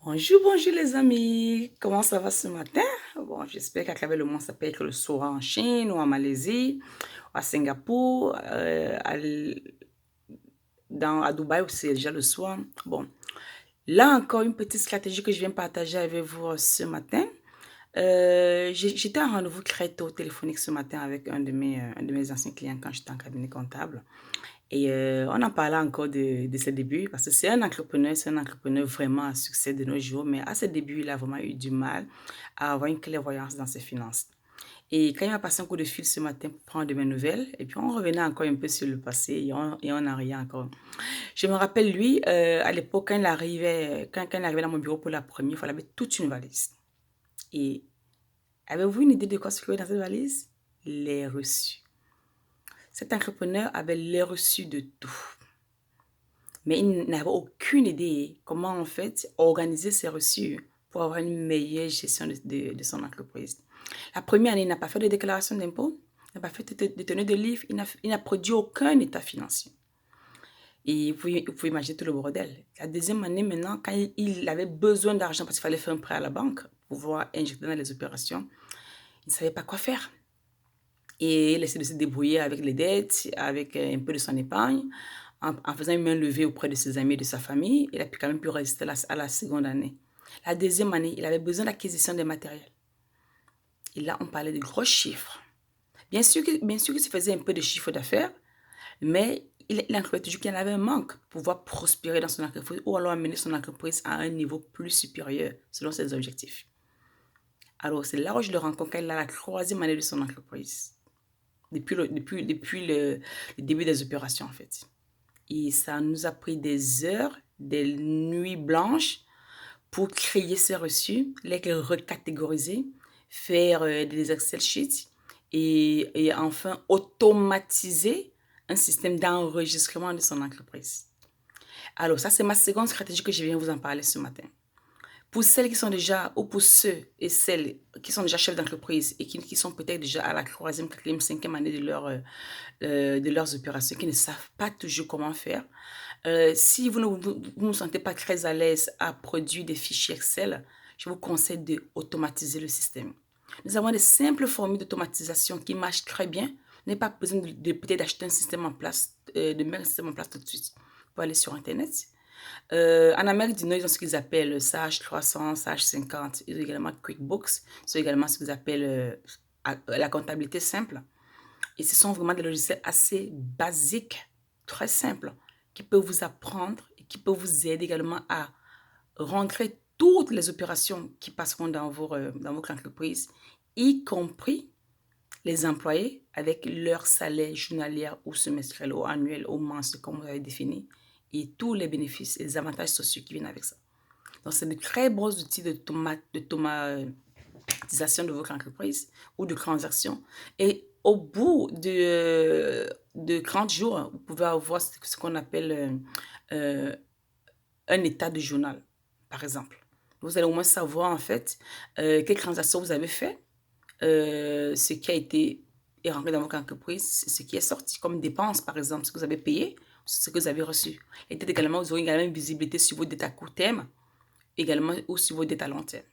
Bonjour, bonjour les amis. Comment ça va ce matin? Bon, j'espère qu'à travers le monde, ça peut être le soir en Chine ou en Malaisie, à Singapour, à Dubaï où c'est déjà le soir. Bon, là encore une petite stratégie que je viens partager avec vous ce matin. J'étais en rendez-vous très tôt téléphonique ce matin avec un de mes anciens clients quand j'étais en cabinet comptable. Et on en parlait encore de ses débuts parce que c'est un entrepreneur vraiment à succès de nos jours, mais à ses débuts, il a vraiment eu du mal à avoir une clairvoyance dans ses finances. Et quand il m'a passé un coup de fil ce matin pour prendre de mes nouvelles, et puis on revenait encore un peu sur le passé et on en riait encore. Je me rappelle, lui, à l'époque, quand il arrivait dans mon bureau pour la première fois, il avait toute une valise. Et avez-vous une idée de quoi se trouvait dans cette valise? Les reçus. Cet entrepreneur avait les reçus de tout. Mais il n'avait aucune idée comment en fait organiser ses reçus pour avoir une meilleure gestion de son entreprise. La première année, il n'a pas fait de déclaration d'impôt, il n'a pas fait de tenue de livre, il n'a produit aucun état financier. Et vous pouvez imaginer tout le bordel. La deuxième année, maintenant, quand il avait besoin d'argent parce qu'il fallait faire un prêt à la banque pour pouvoir injecter dans les opérations, il ne savait pas quoi faire. Et il essaie de se débrouiller avec les dettes, avec un peu de son épargne, en faisant une main levée auprès de ses amis et de sa famille. Il a quand même pu résister à la seconde année. La deuxième année, il avait besoin d'acquisition de matériel. Et là, on parlait de gros chiffres. Bien sûr qu'il se faisait un peu de chiffre d'affaires, mais il en trouvait toujours qu'il y en avait un manque pour pouvoir prospérer dans son entreprise ou alors amener son entreprise à un niveau plus supérieur selon ses objectifs. Alors, c'est là où je le rencontre quand il a la troisième année de son entreprise. Depuis le début des opérations, en fait. Et ça nous a pris des heures, des nuits blanches pour créer ces reçus, les recatégoriser, faire des Excel sheets et enfin automatiser un système d'enregistrement de son entreprise. Alors, ça, c'est ma seconde stratégie que je viens vous en parler ce matin. Pour celles qui sont déjà, ou pour ceux et celles qui sont déjà chefs d'entreprise et qui sont peut-être déjà à la troisième, quatrième, cinquième année de leurs opérations, qui ne savent pas toujours comment faire, si vous ne vous sentez pas très à l'aise à produire des fichiers Excel, je vous conseille d'automatiser le système. Nous avons des simples formules d'automatisation qui marchent très bien. Vous n'avez pas besoin peut-être d'acheter un système en place, de mettre un système en place tout de suite. Vous pouvez aller sur Internet. En Amérique du Nord, ils ont ce qu'ils appellent Sage 300, Sage 50. Ils ont également QuickBooks. Ils ont également ce qu'ils appellent la comptabilité simple. Et ce sont vraiment des logiciels assez basiques, très simples, qui peuvent vous apprendre et qui peuvent vous aider également à rentrer toutes les opérations qui passeront dans votre entreprise, y compris les employés avec leur salaire journalier ou semestriel ou annuel ou mensuel, comme vous avez défini, et tous les bénéfices et les avantages sociaux qui viennent avec ça. Donc, c'est de très bons outils d'automatisation de votre entreprise ou de transactions. Et au bout de 30 jours, vous pouvez avoir ce qu'on appelle un état de journal, par exemple. Vous allez au moins savoir, en fait, quelles transactions vous avez fait, ce qui a été est rentré dans votre entreprise, ce qui est sorti comme dépense, par exemple, ce que vous avez payé, ce que vous avez reçu. Et peut-être également, vous aurez également une visibilité sur vos dettes à court terme, également, ou sur vos dettes à long terme.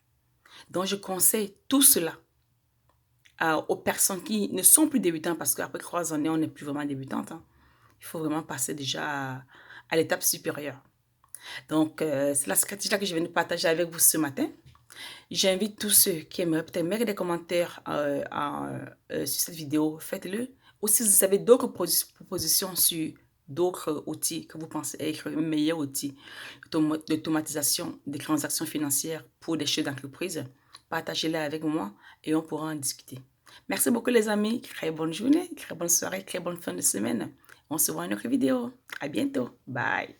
Donc, je conseille tout cela aux personnes qui ne sont plus débutantes, parce qu'après 3 années, on n'est plus vraiment débutante. Hein. Il faut vraiment passer déjà à l'étape supérieure. Donc, c'est la stratégie que je viens de partager avec vous ce matin. J'invite tous ceux qui aimeraient peut-être mettre des commentaires sur cette vidéo, faites-le. Ou si vous avez d'autres propositions sur d'autres outils que vous pensez être un meilleur outil d'automatisation des transactions financières pour des chefs d'entreprise, partagez-les avec moi et on pourra en discuter. Merci beaucoup les amis, très bonne journée, très bonne soirée, très bonne fin de semaine. On se voit dans une autre vidéo. À bientôt. Bye.